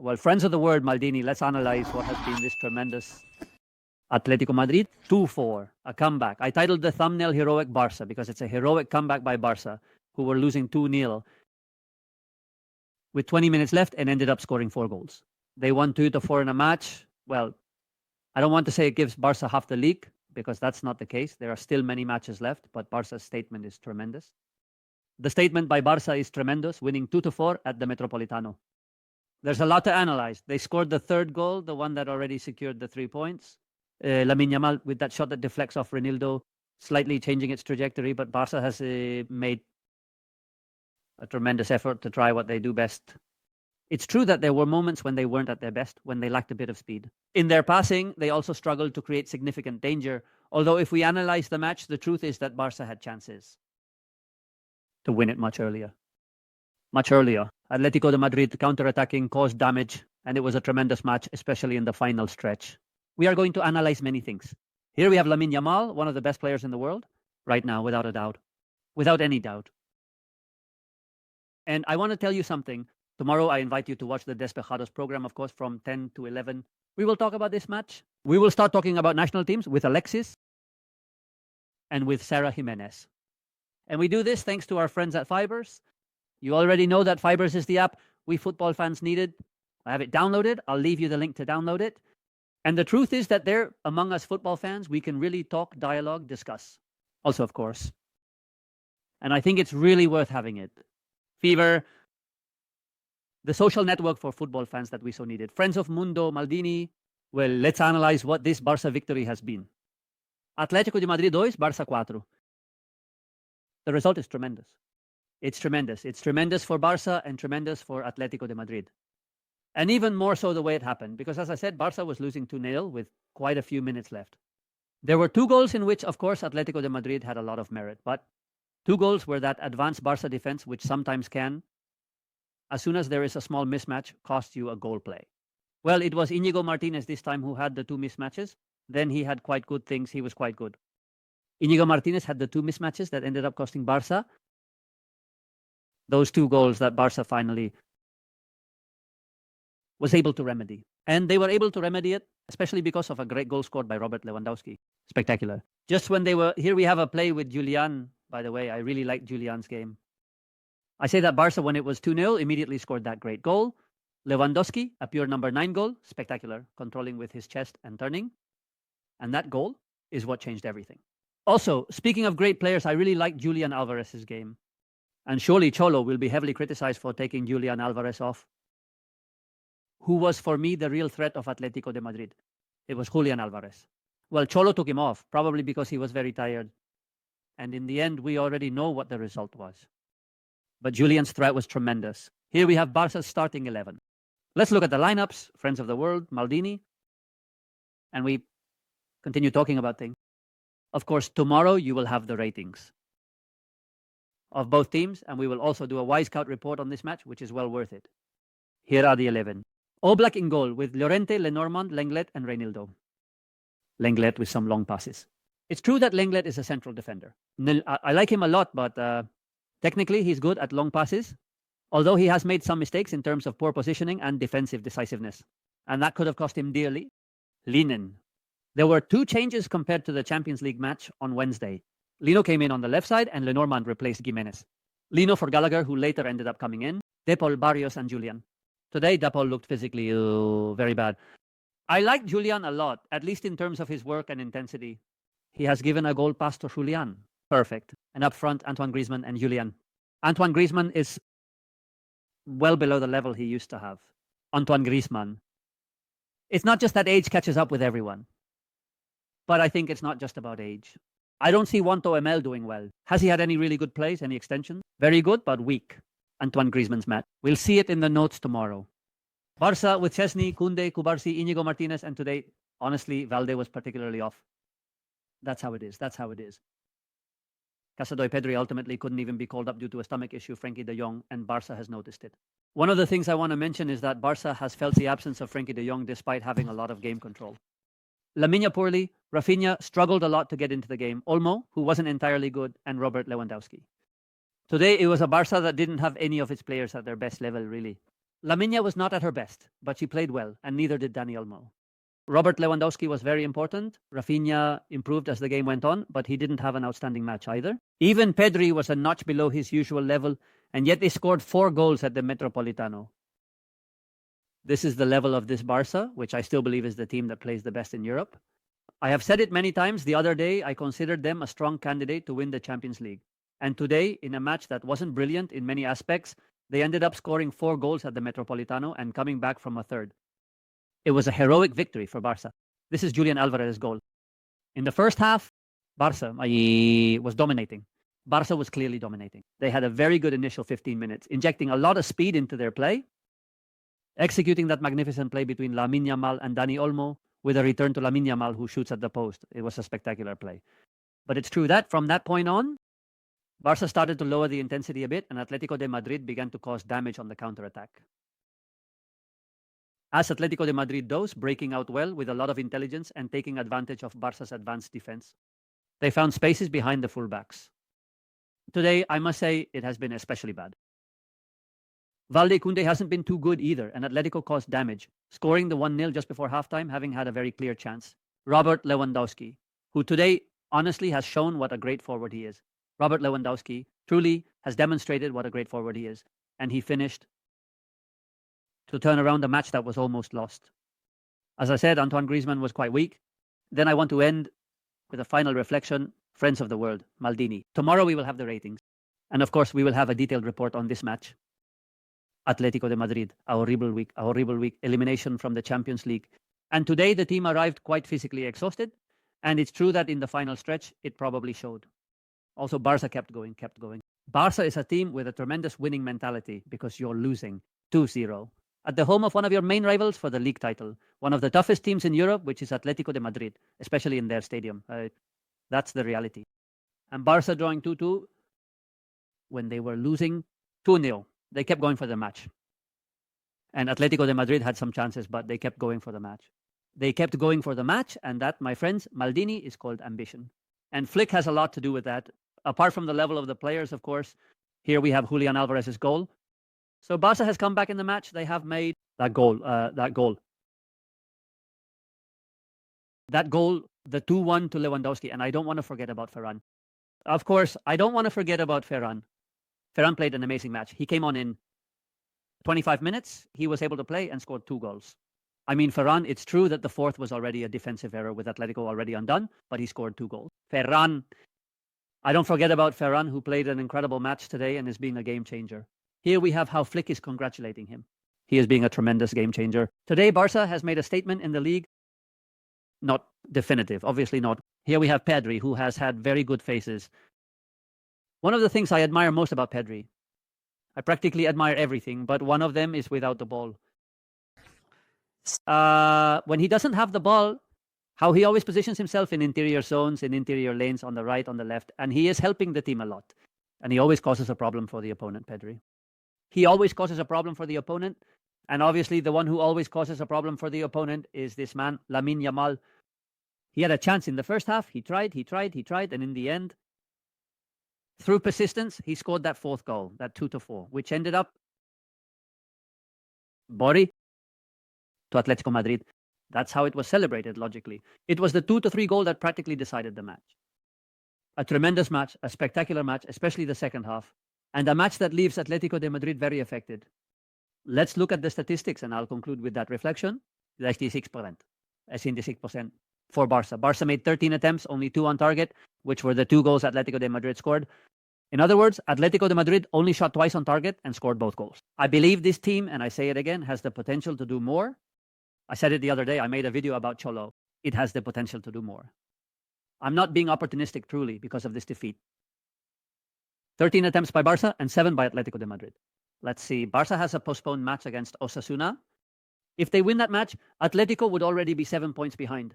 Well, friends of the word, Maldini, let's analyze what has been this tremendous Atletico Madrid 2-4, a comeback. I titled the thumbnail Heroic Barca because it's a heroic comeback by Barca, who were losing 2-0 with 20 minutes left and ended up scoring 4 goals. They won 2-4 in a match. Well, I don't want to say it gives Barca half the league because that's not the case. There are still many matches left, but Barca's statement is tremendous. The statement by Barca is tremendous, winning 2-4 at the Metropolitano. There's a lot to analyze. They scored the third goal, the one that already secured the 3 points. Lamine Yamal with that shot that deflects off Renildo, slightly changing its trajectory, but Barca has made a tremendous effort to try what they do best. It's true that there were moments when they weren't at their best, when they lacked a bit of speed. In their passing, they also struggled to create significant danger, although if we analyze the match, the truth is that Barca had chances to win it much earlier. Much earlier. Atletico de Madrid counter-attacking caused damage, and it was a tremendous match, especially in the final stretch. We are going to analyze many things. Here we have Lamine Yamal, one of the best players in the world, right now, without a doubt. Without any doubt. And I want to tell you something. Tomorrow, I invite you to watch the Despejados program, of course, from 10 to 11. We will talk about this match. We will start talking about national teams with Alexis and with Sarah Jimenez. And we do this thanks to our friends at Fibers. You already know that Fibers is the app we football fans needed. I have it downloaded. I'll leave you the link to download it. And the truth is that there, among us football fans, we can really talk, dialogue, discuss. Also, of course. And I think it's really worth having it. Fever, the social network for football fans that we so needed. Friends of Mundo, Maldini. Well, let's analyze what this Barca victory has been. Atletico de Madrid 2, Barça 4. The result is tremendous. It's tremendous. It's tremendous for Barca and tremendous for Atletico de Madrid. And even more so the way it happened, because as I said, Barca was losing 2-0 with quite a few minutes left. There were 2 goals in which, of course, Atletico de Madrid had a lot of merit, but 2 goals were that advanced Barca defense, which sometimes can, as soon as there is a small mismatch, cost you a goal play. Well, it was Íñigo Martínez this time who had the 2 mismatches. Then he had quite good things. He was quite good. Íñigo Martínez had the 2 mismatches that ended up costing Barca those 2 goals that Barca finally was able to remedy. And they were able to remedy it, especially because of a great goal scored by Robert Lewandowski. Spectacular. Just when they were... Here we have a play with Julian, by the way. I really liked Julian's game. I say that Barca, when it was 2-0, immediately scored that great goal. Lewandowski, a pure number 9 goal. Spectacular. Controlling with his chest and turning. And that goal is what changed everything. Also, speaking of great players, I really liked Julian Alvarez's game. And surely Cholo will be heavily criticized for taking Julian Alvarez off. Who was, for me, the real threat of Atletico de Madrid? It was Julian Alvarez. Well, Cholo took him off, probably because he was very tired. And in the end, we already know what the result was. But Julian's threat was tremendous. Here we have Barca's starting 11. Let's look at the lineups. Friends of the world, Maldini. And we continue talking about things. Of course, tomorrow you will have the ratings of both teams, and we will also do a Wisecout report on this match, which is well worth it. Here are the 11. All Black in goal with Llorente, Lenormand, Lenglet, and Reinildo. Lenglet with some long passes. It's true that Lenglet is a central defender. I like him a lot, but technically he's good at long passes, although he has made some mistakes in terms of poor positioning and defensive decisiveness. And that could have cost him dearly. Linen. There were 2 changes compared to the Champions League match on Wednesday. Lino came in on the left side and Lenormand replaced Gimenez. Lino for Gallagher, who later ended up coming in. Depol, Barrios, and Julian. Today, Depol looked physically very bad. I like Julian a lot, at least in terms of his work and intensity. He has given a goal pass to Julian. Perfect. And up front, Antoine Griezmann and Julian. Antoine Griezmann is well below the level he used to have. Antoine Griezmann. It's not just that age catches up with everyone. But I think it's not just about age. I don't see Wanto ML doing well. Has he had any really good plays, any extensions? Very good, but weak. Antoine Griezmann's match. We'll see it in the notes tomorrow. Barca with Chesney, Koundé, Kubarsi, Íñigo Martínez, and today, honestly, Valde was particularly off. That's how it is. That's how it is. Casadoy Pedri ultimately couldn't even be called up due to a stomach issue, Frenkie de Jong, and Barca has noticed it. One of the things I want to mention is that Barca has felt the absence of Frenkie de Jong despite having a lot of game control. Lamine poorly, Raphinha struggled a lot to get into the game. Olmo, who wasn't entirely good, and Robert Lewandowski. Today, it was a Barca that didn't have any of its players at their best level, really. Lamine was not at her best, but she played well, and neither did Dani Olmo. Robert Lewandowski was very important. Raphinha improved as the game went on, but he didn't have an outstanding match either. Even Pedri was a notch below his usual level, and yet they scored 4 goals at the Metropolitano. This is the level of this Barca, which I still believe is the team that plays the best in Europe. I have said it many times. The other day, I considered them a strong candidate to win the Champions League. And today, in a match that wasn't brilliant in many aspects, they ended up scoring 4 goals at the Metropolitano and coming back from a third. It was a heroic victory for Barca. This is Julian Alvarez's goal. In the first half, Barca was dominating. Barca was clearly dominating. They had a very good initial 15 minutes, injecting a lot of speed into their play, executing that magnificent play between Lamine Yamal and Dani Olmo with a return to Lamine Yamal who shoots at the post. It was a spectacular play. But it's true that from that point on, Barca started to lower the intensity a bit, and Atletico de Madrid began to cause damage on the counter-attack. As Atletico de Madrid does, breaking out well with a lot of intelligence and taking advantage of Barca's advanced defense. They found spaces behind the fullbacks. Today, I must say, it has been especially bad. Valde-Kunde hasn't been too good either, and Atletico caused damage, scoring the 1-0 just before halftime, having had a very clear chance. Robert Lewandowski, who today honestly has shown what a great forward he is. Robert Lewandowski truly has demonstrated what a great forward he is, and he finished to turn around a match that was almost lost. As I said, Antoine Griezmann was quite weak. Then I want to end with a final reflection. Friends of the world, Maldini. Tomorrow we will have the ratings. And of course, we will have a detailed report on this match. Atletico de Madrid, a horrible week, elimination from the Champions League. And today the team arrived quite physically exhausted. And it's true that in the final stretch, it probably showed. Also, Barca kept going. Barca is a team with a tremendous winning mentality because you're losing 2-0. At the home of one of your main rivals for the league title. One of the toughest teams in Europe, which is Atletico de Madrid, especially in their stadium. That's the reality. And Barca drawing 2-2 when they were losing 2-0. They kept going for the match. And Atletico de Madrid had some chances, but they kept going for the match. They kept going for the match, and that, my friends, Maldini, is called ambition. And Flick has a lot to do with that. Apart from the level of the players, of course, here we have Julian Alvarez's goal. So Barca has come back in the match. They have made that goal, the 2-1 to Lewandowski. And I don't want to forget about Ferran. Of course, I don't want to forget about Ferran. Ferran played an amazing match. He came on in 25 minutes. He was able to play and scored 2 goals. I mean, Ferran, it's true that the fourth was already a defensive error with Atletico already undone, but he scored 2 goals. Ferran, I don't forget about Ferran, who played an incredible match today and is being a game changer. Here we have how Flick is congratulating him. He is being a tremendous game changer. Today, Barca has made a statement in the league. Not definitive, obviously not. Here we have Pedri, who has had very good phases. One of the things I admire most about Pedri, I practically admire everything, but one of them is without the ball. When he doesn't have the ball, how he always positions himself in interior zones, in interior lanes, on the right, on the left, and he is helping the team a lot. And he always causes a problem for the opponent, Pedri. He always causes a problem for the opponent. And obviously, the one who always causes a problem for the opponent is this man, Lamine Yamal. He had a chance in the first half. He tried. And in the end, through persistence, he scored that 4th goal, that 2-4, which ended up Bori to Atletico Madrid. That's how it was celebrated, logically. It was the 2-3 goal that practically decided the match. A tremendous match, a spectacular match, especially the second half. And a match that leaves Atletico de Madrid very affected. Let's look at the statistics, and I'll conclude with that reflection. 66%. 66% for Barca. Barca made 13 attempts, only 2 on target, which were the 2 goals Atletico de Madrid scored. In other words, Atletico de Madrid only shot twice on target and scored both goals. I believe this team, and I say it again, has the potential to do more. I said it the other day. I made a video about Cholo. It has the potential to do more. I'm not being opportunistic, truly, because of this defeat. 13 attempts by Barca and 7 by Atletico de Madrid. Let's see. Barca has a postponed match against Osasuna. If they win that match, Atletico would already be 7 points behind.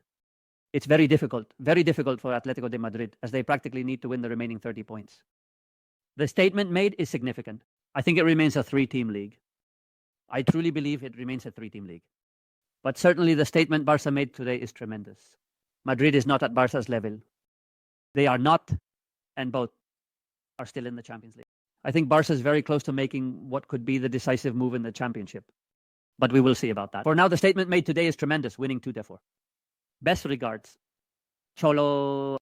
It's very difficult for Atletico de Madrid, as they practically need to win the remaining 30 points. The statement made is significant. I think it remains a 3-team league. I truly believe it remains a 3-team league. But certainly the statement Barca made today is tremendous. Madrid is not at Barca's level. They are not, and both are still in the Champions League. I think Barca is very close to making what could be the decisive move in the championship. But we will see about that. For now, the statement made today is tremendous, winning 2-4. Best regards, Cholo